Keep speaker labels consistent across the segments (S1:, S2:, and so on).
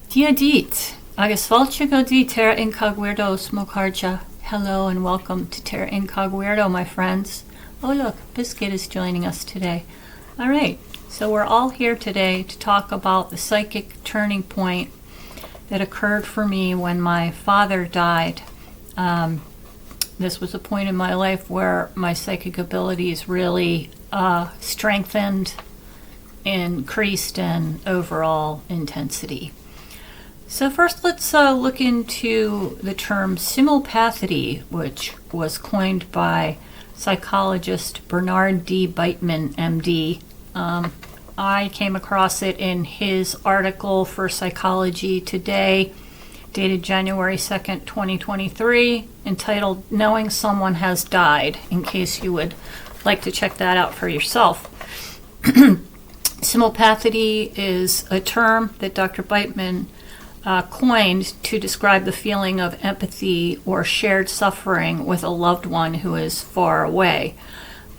S1: Dia dit, agasvalchiko di Terraincogweirdo smokarja. Hello and welcome to Terraincogweirdo, my friends. Oh look, Biscuit is joining us today. All right, so we're all here today to talk about the psychic turning point that occurred for me when my father died. This was a point in my life where my psychic abilities really strengthened, increased in overall intensity. So first let's look into the term SIMULPATHITY, which was coined by psychologist Bernard D. Beitman, MD. I came across it in his article for Psychology Today, dated January 2nd, 2023, entitled Knowing Someone Has Died, in case you would like to check that out for yourself. SIMULPATHITY is a term that Dr. Beitman coined to describe the feeling of empathy or shared suffering with a loved one who is far away.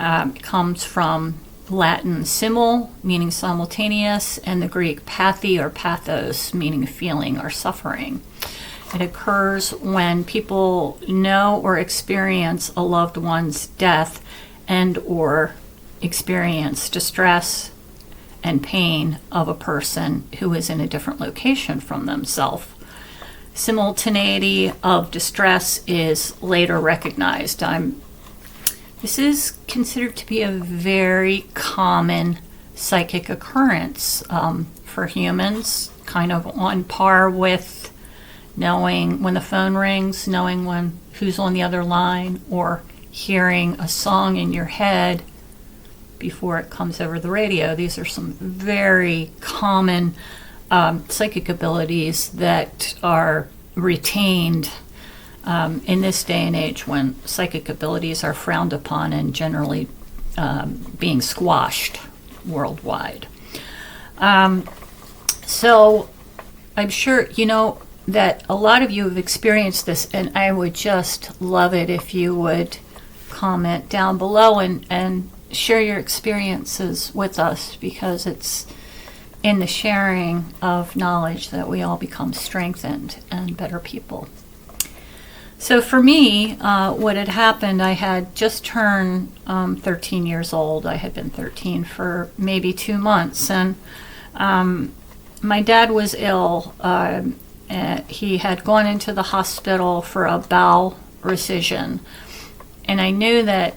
S1: It comes from Latin simul, meaning simultaneous, and the Greek pathy or pathos, meaning feeling or suffering. It occurs when people know or experience a loved one's death and or experience distress and pain of a person who is in a different location from themselves. Simultaneity of distress is later recognized. This is considered to be a very common psychic occurrence for humans, kind of on par with knowing when the phone rings, knowing who's on the other line, or hearing a song in your head before it comes over the radio. These are some very common psychic abilities that are retained in this day and age when psychic abilities are frowned upon and generally being squashed worldwide. So I'm sure you know that a lot of you have experienced this, and I would just love it if you would comment down below and share your experiences with us, because it's in the sharing of knowledge that we all become strengthened and better people. So for me, what had happened, I had just turned 13 years old. I had been 13 for maybe 2 months, and my dad was ill. He had gone into the hospital for a bowel rescission, and I knew that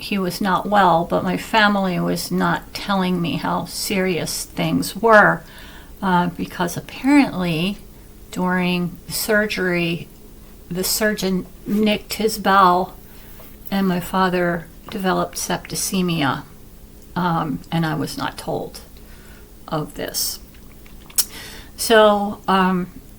S1: he was not well, but my family was not telling me how serious things were, because apparently during surgery, the surgeon nicked his bowel and my father developed septicemia, and I was not told of this. So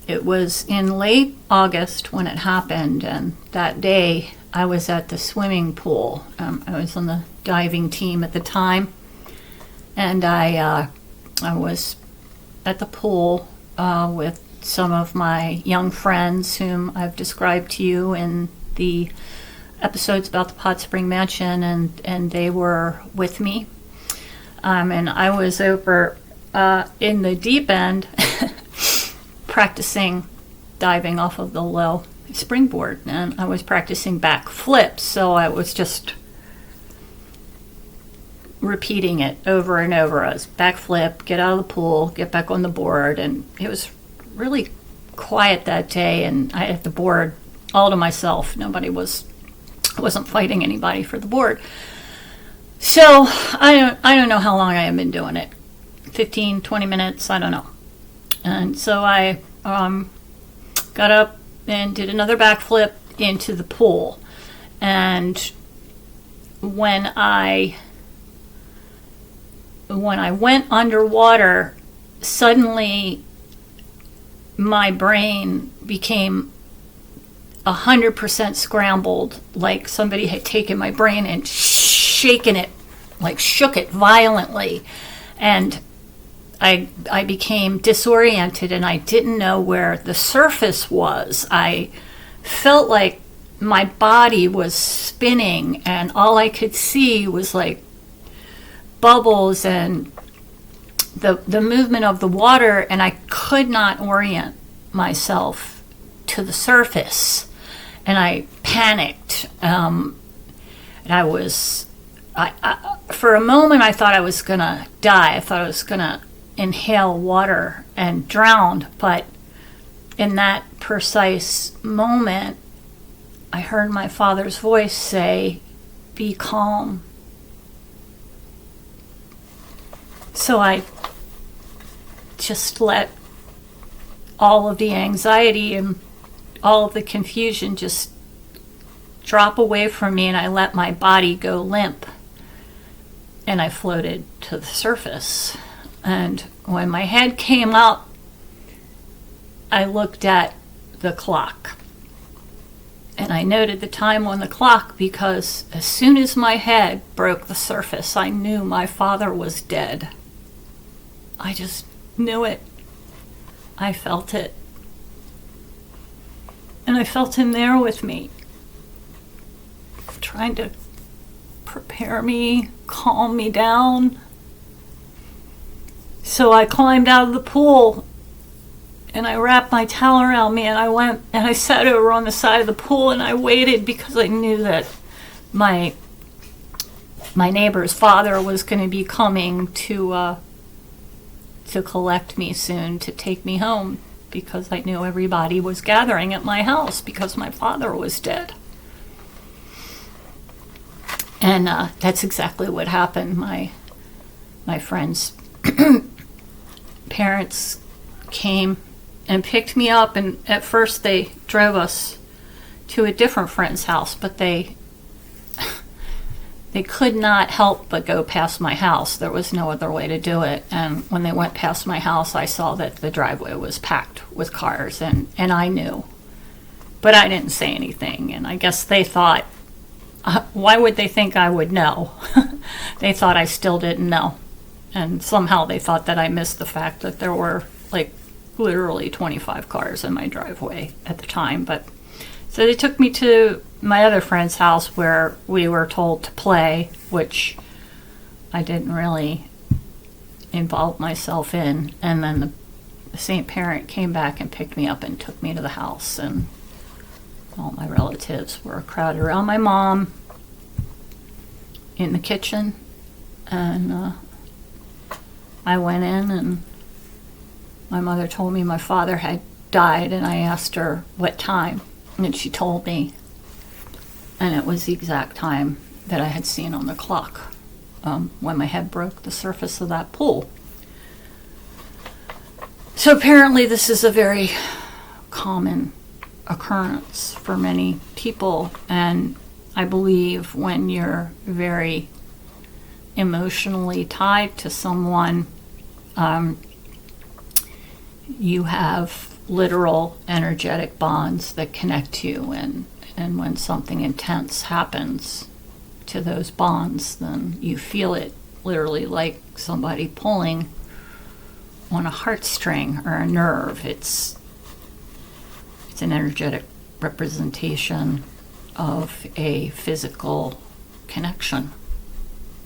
S1: it was in late August when it happened, and that day I was at the swimming pool. I was on the diving team at the time, and I was at the pool with some of my young friends whom I've described to you in the episodes about the Pot Spring Mansion, and they were with me. And I was over in the deep end practicing diving off of the low springboard, and I was practicing back flips, so I was just repeating it over and over as back flip, get out of the pool, get back on the board. And it was really quiet that day, and I had the board all to myself. Wasn't fighting anybody for the board. So I don't know how long I have been doing it, 15, 20 minutes, I don't know. And so I got up and did another backflip into the pool. And when I went underwater, suddenly my brain became 100% scrambled, like somebody had taken my brain and shaken it, like shook it violently. And I became disoriented, and I didn't know where the surface was. I felt like my body was spinning, and all I could see was like bubbles and the movement of the water, and I could not orient myself to the surface, and I panicked. And for a moment, I thought I was gonna die. I thought I was gonna inhale water and drown. But in that precise moment, I heard my father's voice say, "Be calm." So I just let all of the anxiety and all of the confusion just drop away from me, and I let my body go limp, and I floated to the surface. And when my head came up, I looked at the clock, and I noted the time on the clock, because as soon as my head broke the surface, I knew my father was dead. I just knew it. I felt it. And I felt him there with me, trying to prepare me, calm me down. So I climbed out of the pool, and I wrapped my towel around me, and I went and I sat over on the side of the pool, and I waited, because I knew that my neighbor's father was going to be coming to collect me soon, to take me home, because I knew everybody was gathering at my house because my father was dead. And that's exactly what happened. My friend's parents came and picked me up, and at first they drove us to a different friend's house, but they could not help but go past my house. There was no other way to do it. And when they went past my house, I saw that the driveway was packed with cars, and I knew. But I didn't say anything, and I guess they thought, why would they think I would know? They thought I still didn't know. And somehow they thought that I missed the fact that there were like literally 25 cars in my driveway at the time. But so they took me to my other friend's house, where we were told to play, which I didn't really involve myself in. And then the same parent came back and picked me up and took me to the house, and all my relatives were crowded around my mom in the kitchen. And I went in, and my mother told me my father had died, and I asked her what time, and she told me, and it was the exact time that I had seen on the clock when my head broke the surface of that pool. So apparently this is a very common occurrence for many people, and I believe when you're very emotionally tied to someone, you have literal energetic bonds that connect you, and when something intense happens to those bonds, then you feel it literally like somebody pulling on a heartstring or a nerve. It's an energetic representation of a physical connection,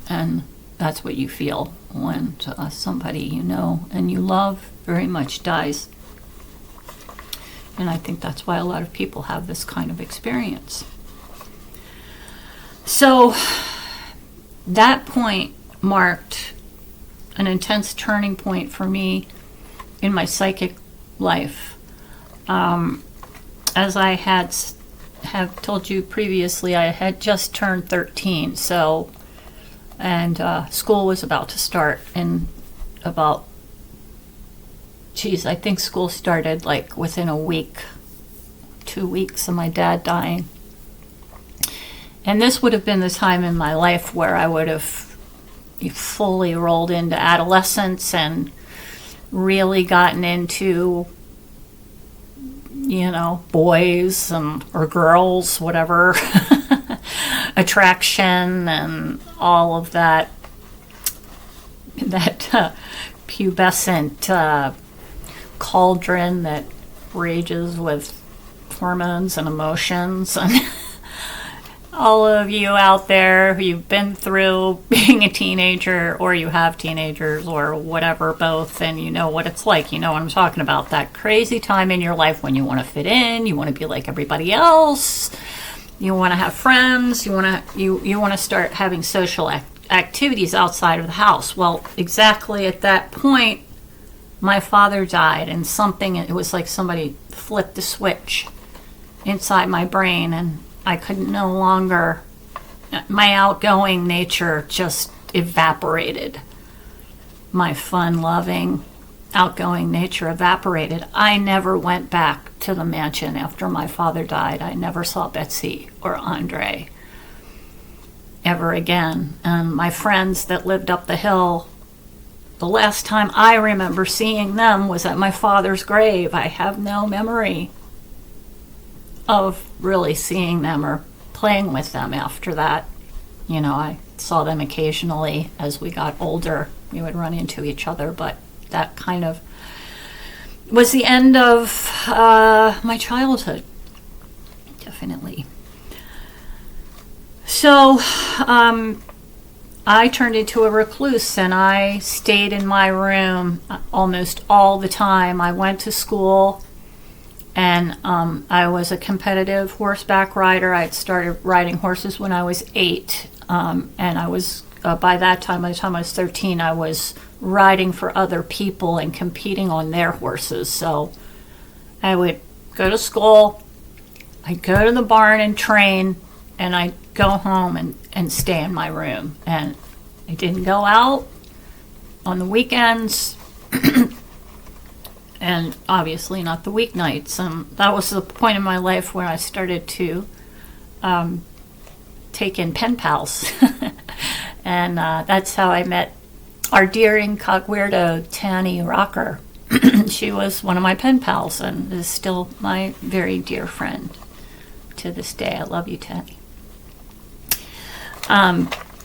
S1: and that's what you feel when somebody you know and you love very much dies. And I think that's why a lot of people have this kind of experience. So that point marked an intense turning point for me in my psychic life. As I have told you previously, I had just turned 13, and school was about to start in about, I think school started like within a week, 2 weeks of my dad dying. And this would have been the time in my life where I would have fully rolled into adolescence and really gotten into, boys or girls, whatever, attraction and all of that pubescent cauldron that rages with hormones and emotions. all of you out there who've been through being a teenager, or you have teenagers, or whatever, both, and you know what it's like. You know what I'm talking about. That crazy time in your life when you want to fit in, you want to be like everybody else, you want to have friends, you want to start having social activities outside of the house. Well, exactly at that point, my father died, and it was like somebody flipped the switch inside my brain, and I could no longer, my outgoing nature just evaporated. My fun-loving, outgoing nature evaporated. I never went back to the mansion after my father died. I never saw Betsy or Andre ever again. And my friends that lived up the hill, the last time I remember seeing them was at my father's grave. I have no memory of really seeing them or playing with them after that. You know, I saw them occasionally as we got older. We would run into each other, but that kind of was the end of my childhood, definitely. So I turned into a recluse, and I stayed in my room almost all the time. I went to school, and I was a competitive horseback rider. I started riding horses when I was 8, and I was, by the time I was 13, I was riding for other people and competing on their horses. So I would go to school, I'd go to the barn and train, and I'd go home and stay in my room. And I didn't go out on the weekends. And obviously not the weeknights. That was the point in my life where I started to take in pen pals. And that's how I met our Terraincogweirdo, Tanny Rocker. She was one of my pen pals and is still my very dear friend to this day. I love you, Tanny.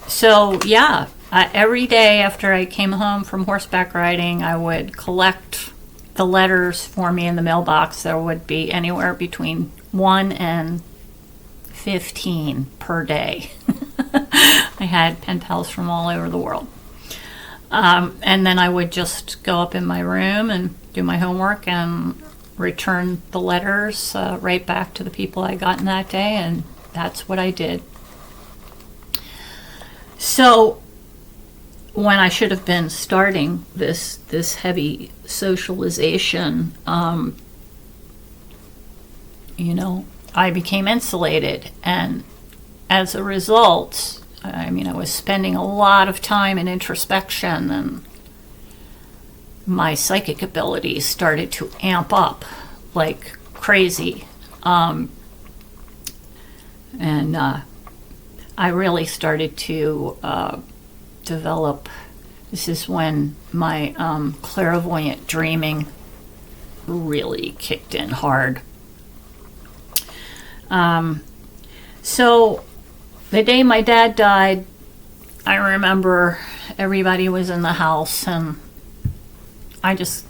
S1: So yeah, every day after I came home from horseback riding, I would collect the letters for me in the mailbox. There would be anywhere between 1 and 15 per day. I had pen pals from all over the world. And then I would just go up in my room and do my homework and return the letters right back to the people I got in that day, and that's what I did. So when I should have been starting this heavy socialization, I became insulated, and as a result, I was spending a lot of time in introspection, and my psychic abilities started to amp up like crazy. And I really started to develop. This is when my clairvoyant dreaming really kicked in hard. So the day my dad died, I remember everybody was in the house, and I didn't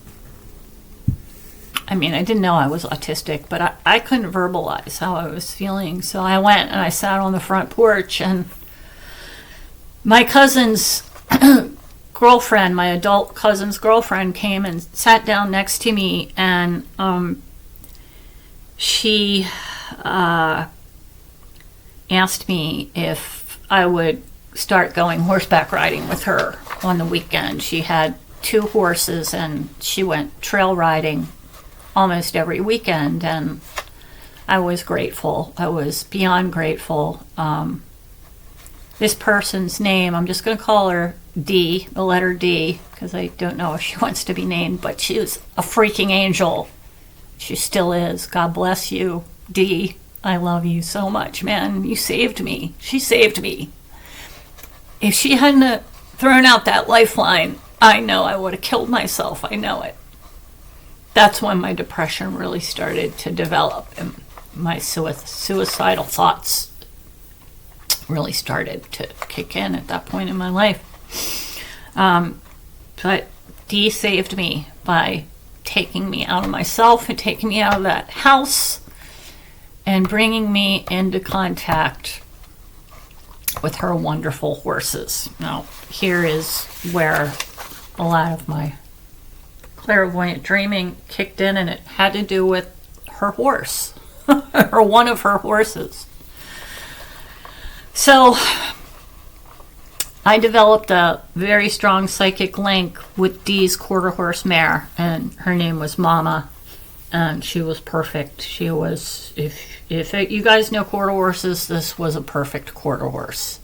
S1: know I was autistic, but I couldn't verbalize how I was feeling. So I went and I sat on the front porch, and my cousin's girlfriend, my adult cousin's girlfriend, came and sat down next to me, and she asked me if I would start going horseback riding with her on the weekend. She had 2 horses, and she went trail riding almost every weekend, and I was grateful. I was beyond grateful. This person's name, I'm just going to call her D, the letter D, because I don't know if she wants to be named, but she was a freaking angel. She still is. God bless you, D. I love you so much, man. You saved me. She saved me. If she hadn't thrown out that lifeline, I know I would have killed myself. I know it. That's when my depression really started to develop, and my suicidal thoughts really started to kick in at that point in my life. But Dee saved me by taking me out of myself and taking me out of that house and bringing me into contact with her wonderful horses. Now, here is where a lot of my clairvoyant dreaming kicked in, and it had to do with her horse, or one of her horses. So I developed a very strong psychic link with Dee's quarter horse mare, and her name was Mama, and she was perfect. She was, if you guys know quarter horses, this was a perfect quarter horse.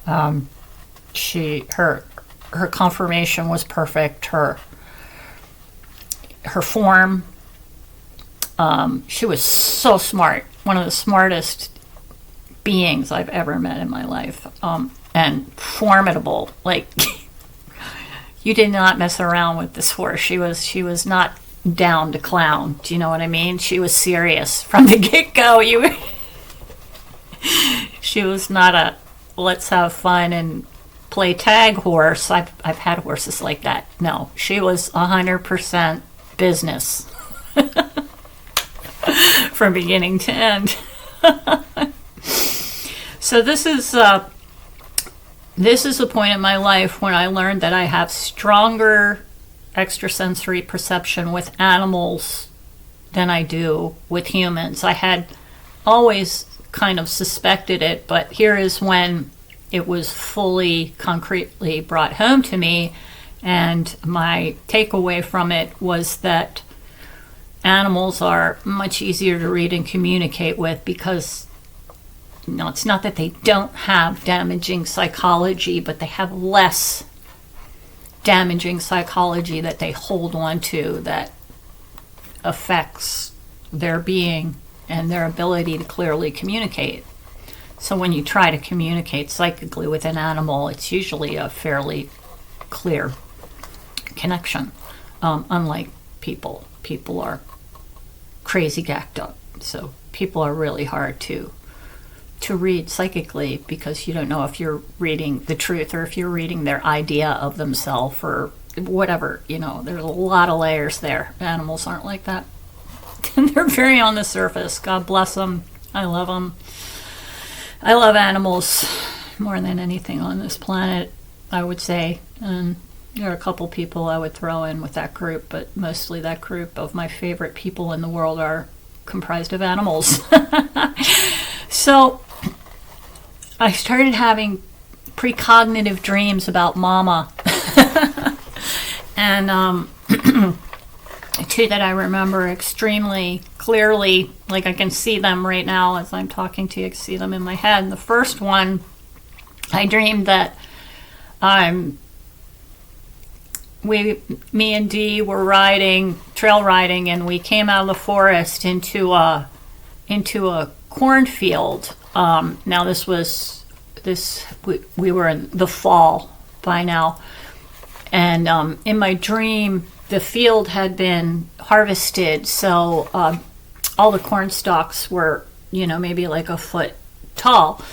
S1: Her conformation was perfect. Her form. She was so smart. One of the smartest beings I've ever met in my life. And formidable. Like, you did not mess around with this horse. She was not down to clown. Do you know what I mean? She was serious from the get-go. She was not a let's have fun and play tag horse. I've had horses like that. No, she was 100% business from beginning to end. So this is a point in my life when I learned that I have stronger extrasensory perception with animals than I do with humans. I had always kind of suspected it, but here is when it was fully concretely brought home to me, and my takeaway from it was that animals are much easier to read and communicate with because it's not that they don't have damaging psychology, but they have less damaging psychology that they hold on to that affects their being and their ability to clearly communicate. So when you try to communicate psychically with an animal, it's usually a fairly clear connection. Unlike people. People are crazy gacked up. So people are really hard to read psychically because you don't know if you're reading the truth or if you're reading their idea of themselves or whatever. There's a lot of layers there. Animals aren't like that. They're very on the surface. God bless them. I love them. I love animals more than anything on this planet, I would say. And there are a couple people I would throw in with that group, but mostly that group of my favorite people in the world are comprised of animals. So I started having precognitive dreams about Mama. And two that I remember extremely clearly, like I can see them right now as I'm talking to you, I can see them in my head. And the first one, I dreamed that me and Dee were trail riding, and we came out of the forest into a cornfield. Now we were in the fall by now, and in my dream the field had been harvested, so all the corn stalks were maybe like a foot tall,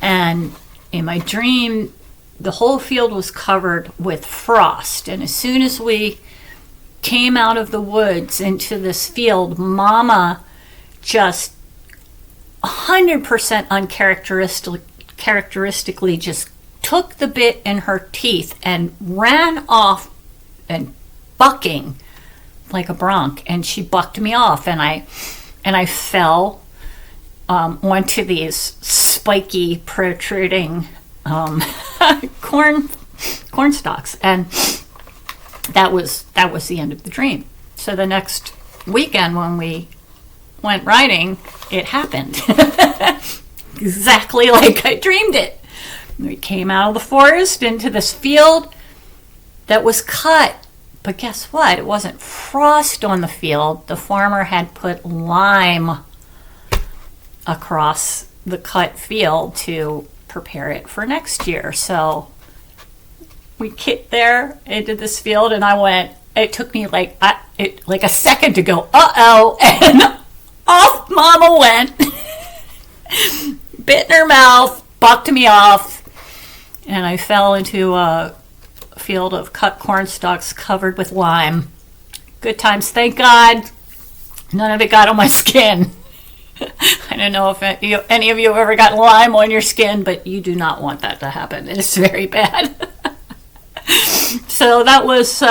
S1: and in my dream the whole field was covered with frost. And as soon as we came out of the woods into this field, Mama just 100% uncharacteristically just took the bit in her teeth and ran off and bucking like a bronc, and she bucked me off, and I fell onto these spiky protruding corn stalks, and that was the end of the dream. So the next weekend when we went riding, it happened exactly like I dreamed it. We came out of the forest into this field that was cut, but guess what? It wasn't frost on the field. The farmer had put lime across the cut field to prepare it for next year. So we get there into this field, and it took me like a second to go, uh-oh, and off Mama went, bit in her mouth, bucked me off, and I fell into a field of cut corn stalks covered with lime. Good times, thank God. None of it got on my skin. I don't know if any of you have ever gotten Lyme on your skin, but you do not want that to happen. It's very bad. So that was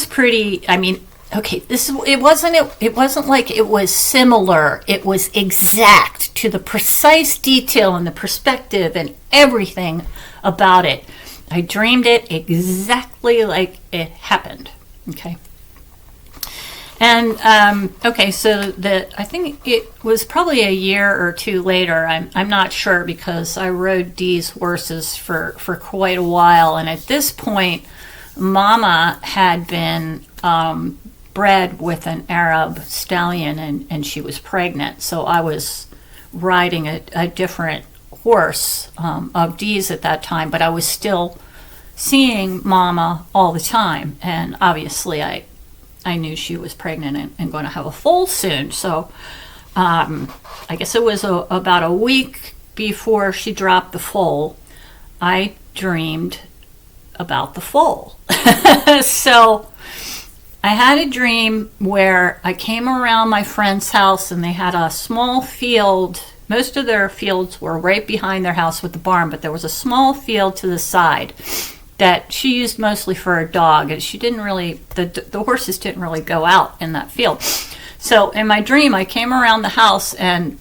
S1: pretty. I mean, okay, it wasn't like it was similar. It was exact to the precise detail and the perspective and everything about it. I dreamed it exactly like it happened. Okay. And okay, so I think it was probably a year or two later. I'm not sure, because I rode Dee's horses for quite a while, and at this point, Mama had been bred with an Arab stallion, and she was pregnant. So I was riding a different horse of Dee's at that time, but I was still seeing Mama all the time, and obviously I knew she was pregnant and going to have a foal soon. So I guess it was about a week before she dropped the foal, I dreamed about the foal. So I had a dream where I came around my friend's house, and they had a small field. Most of their fields were right behind their house with the barn, but there was a small field to the side that she used mostly for a dog, and she didn't really, the horses didn't really go out in that field. So in my dream, I came around the house and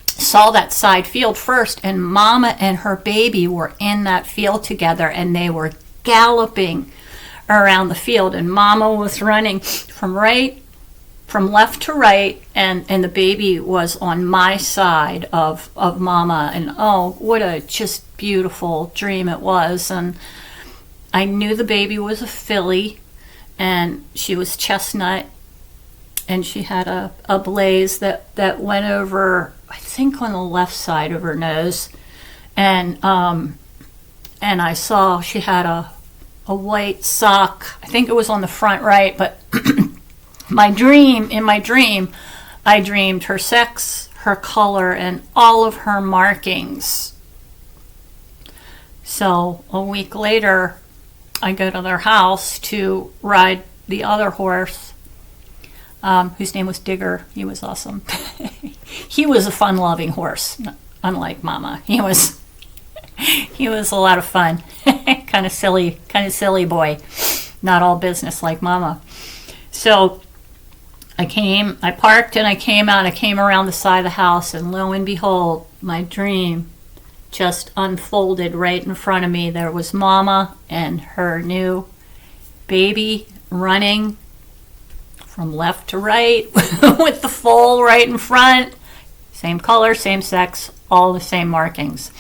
S1: saw that side field first, and Mama and her baby were in that field together, and they were galloping around the field, and Mama was running from left to right, and the baby was on my side of Mama, and oh, what a just beautiful dream it was. And I knew the baby was a filly, and she was chestnut, and she had a blaze that went over, I think, on the left side of her nose, and I saw she had a white sock. I think it was on the front right, but in my dream, I dreamed her sex, her color, and all of her markings. So a week later, I go to their house to ride the other horse, whose name was Digger. He was awesome. He was a fun-loving horse, unlike Mama. He was a lot of fun. kind of silly boy. Not all business like Mama. So I parked, and I came out. I came around the side of the house, and lo and behold, my dream just unfolded right in front of me. There was Mama and her new baby running from left to right with the foal right in front. Same color, same sex, all the same markings.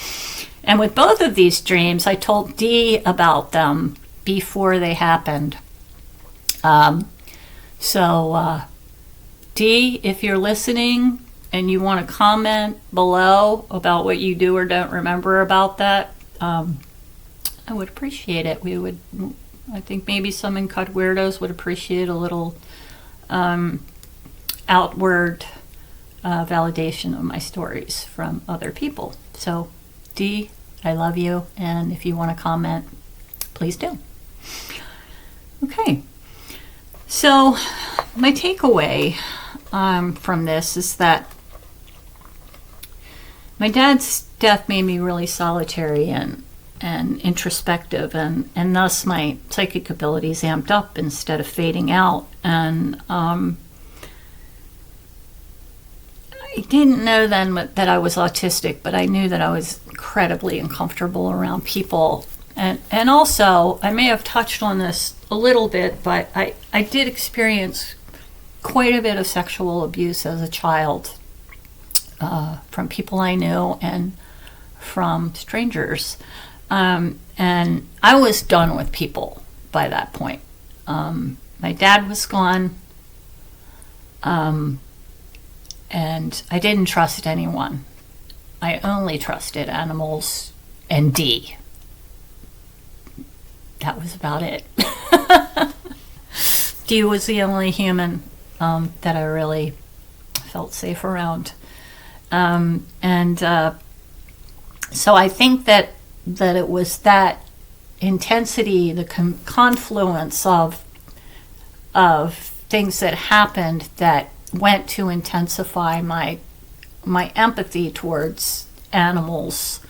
S1: And with both of these dreams, I told Dee about them before they happened. So Dee, if you're listening and you want to comment below about what you do or don't remember about that, I would appreciate it. I think maybe some Teraincogweirdos would appreciate a little outward validation of my stories from other people. So, Dee, I love you, and if you want to comment, please do. Okay, so my takeaway from this is that my dad's death made me really solitary and introspective, and thus my psychic abilities amped up instead of fading out. And I didn't know then that I was autistic, but I knew that I was incredibly uncomfortable around people. And also, I may have touched on this a little bit, but I did experience quite a bit of sexual abuse as a child, from people I knew and from strangers. And I was done with people by that point. My dad was gone, and I didn't trust anyone. I only trusted animals and Dee. That was about it. Dee was the only human that I really felt safe around. So I think that it was that intensity, the confluence of things that happened that went to intensify my empathy towards animals,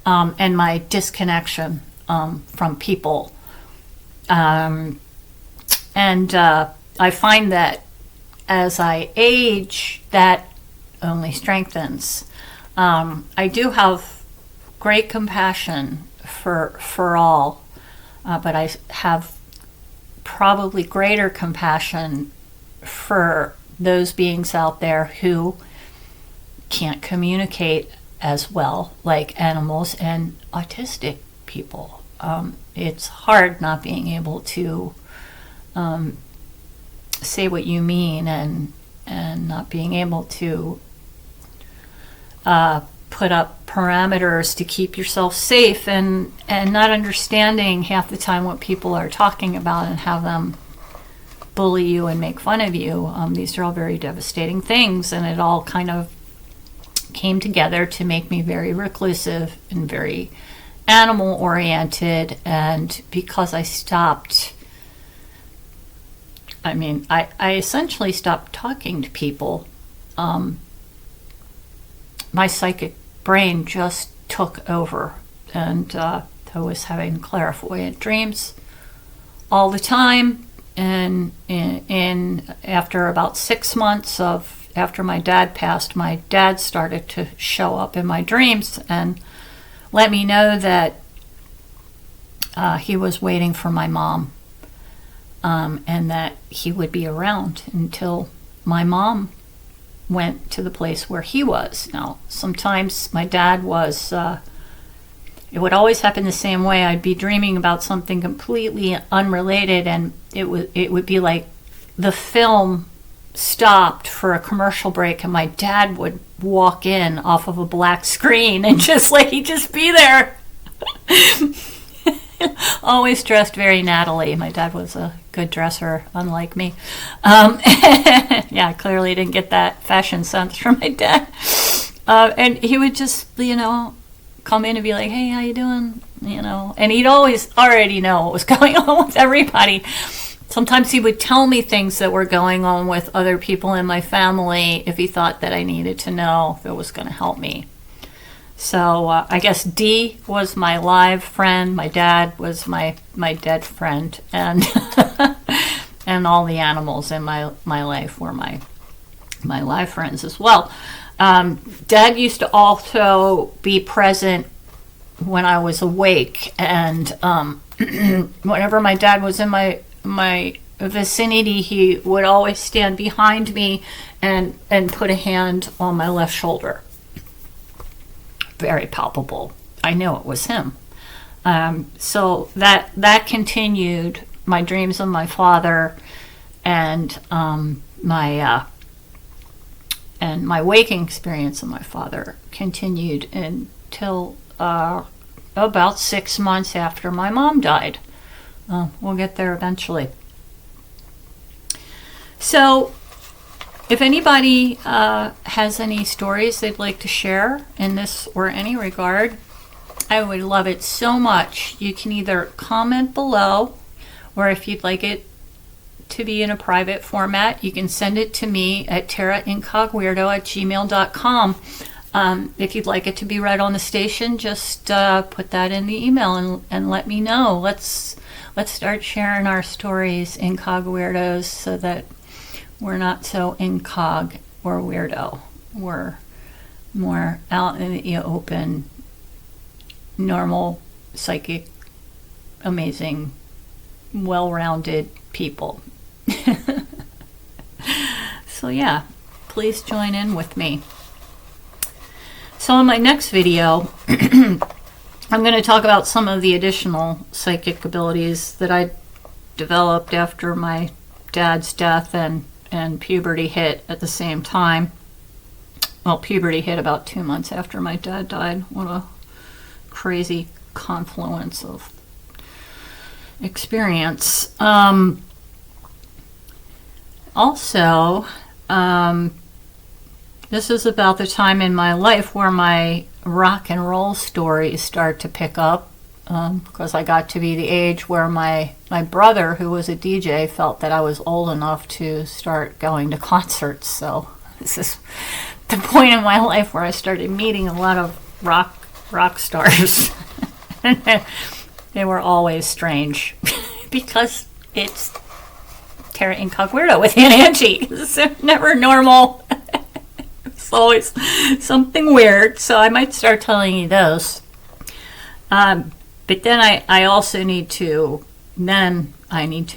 S1: and my disconnection from people. And I find that as I age, that only strengthens. I do have great compassion for all, but I have probably greater compassion for those beings out there who can't communicate as well, like animals and autistic people. It's hard not being able to say what you mean, and not being able to put up parameters to keep yourself safe, and not understanding half the time what people are talking about, and have them bully you and make fun of you. These are all very devastating things, and it all kind of came together to make me very reclusive and very animal oriented. And because I stopped, I essentially stopped talking to people, my psychic brain just took over, and I was having clairvoyant dreams all the time. And after about 6 months after my dad passed, my dad started to show up in my dreams and let me know that he was waiting for my mom, and that he would be around until my mom went to the place where he was. Now, sometimes my dad was, it would always happen the same way. I'd be dreaming about something completely unrelated, and it would be like the film stopped for a commercial break, and my dad would walk in off of a black screen, and he'd just be there. Always dressed very nattily. My dad was a good dresser, unlike me. Yeah, clearly didn't get that fashion sense from my dad. And he would just, come in and be like, "Hey, how you doing?" And he'd always already know what was going on with everybody. Sometimes he would tell me things that were going on with other people in my family if he thought that I needed to know, if it was going to help me. So I guess D was my live friend, my dad was my dead friend, and and all the animals in my life were my live friends as well. Dad used to also be present when I was awake, and whenever my dad was in my vicinity, he would always stand behind me and put a hand on my left shoulder. Very palpable. I know it was him. So that continued. My dreams of my father and my waking experience of my father continued until about 6 months after my mom died. We'll get there eventually. So if anybody has any stories they'd like to share in this or any regard, I would love it so much. You can either comment below, or if you'd like it to be in a private format, you can send it to me at terraincogweirdo@gmail.com. If you'd like it to be read on the station, just put that in the email and let me know. Let's start sharing our stories, incog weirdos, so that we're not so incog or weirdo. We're more out in the open, normal, psychic, amazing, well-rounded people. So yeah, please join in with me. So in my next video, I'm going to talk about some of the additional psychic abilities that I developed after my dad's death and puberty hit at the same time. Well, puberty hit about 2 months after my dad died. What a crazy confluence of experience. Also, this is about the time in my life where my rock and roll stories start to pick up. because I got to be the age where my brother, who was a DJ, felt that I was old enough to start going to concerts. So this is the point in my life where I started meeting a lot of rock stars. They were always strange because it's Terraincogweirdo with Aunt Angie. It's never normal. It's always something weird. So I might start telling you those. But then I also need to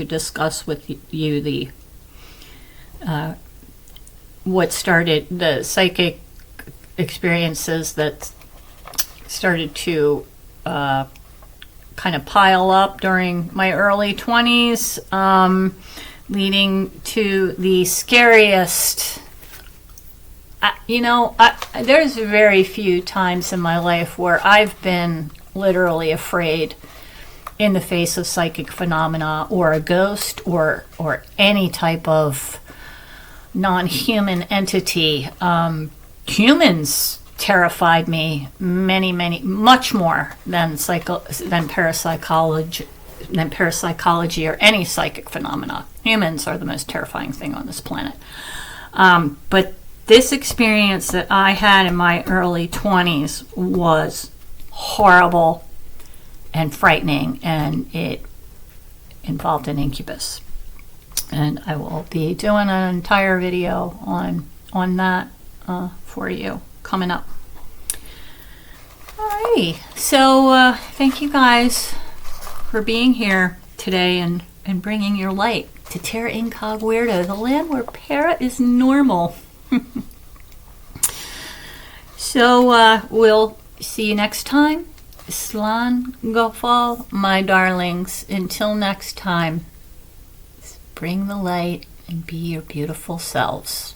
S1: discuss with you the what started the psychic experiences that started to kind of pile up during my early 20s, leading to the scariest. There's very few times in my life where I've been literally afraid in the face of psychic phenomena or a ghost or any type of non-human entity. Humans terrified me much more than parapsychology or any psychic phenomena. Humans are the most terrifying thing on this planet. But this experience that I had in my early 20s was horrible and frightening, and it involved an incubus. And I will be doing an entire video on that for you coming up. Alrighty, so thank you guys for being here today and bringing your light to Terraincogweirdo, the land where para is normal. So we'll see you next time. Slán Gofal, my darlings. Until next time, bring the light and be your beautiful selves.